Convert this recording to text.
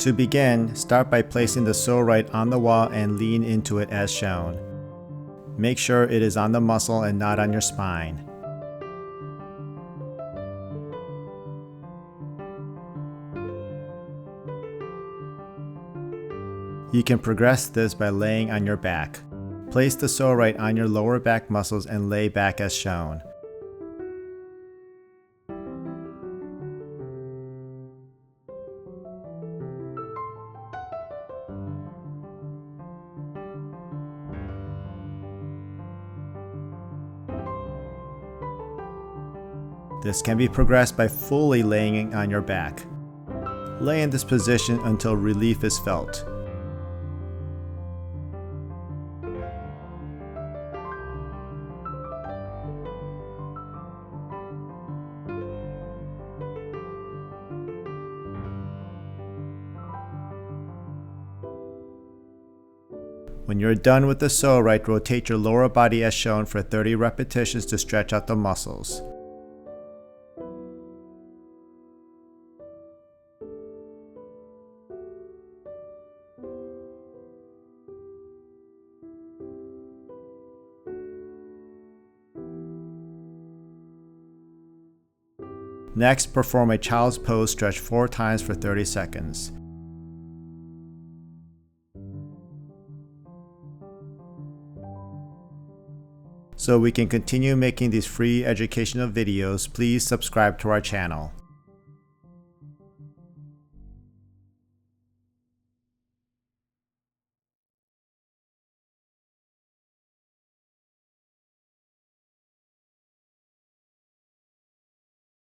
To begin, start by placing the Pso Rite on the wall and lean into it as shown. Make sure it is on the muscle and not on your spine. You can progress this by laying on your back. Place the Pso Rite on your lower back muscles and lay back as shown. This can be progressed by fully laying on your back. Lay in this position until relief is felt. When you're done with the Pso Rite, rotate your lower body as shown for 30 repetitions to stretch out the muscles. Next, perform a child's pose stretch 4 times for 30 seconds. So we can continue making these free educational videos, please subscribe to our channel.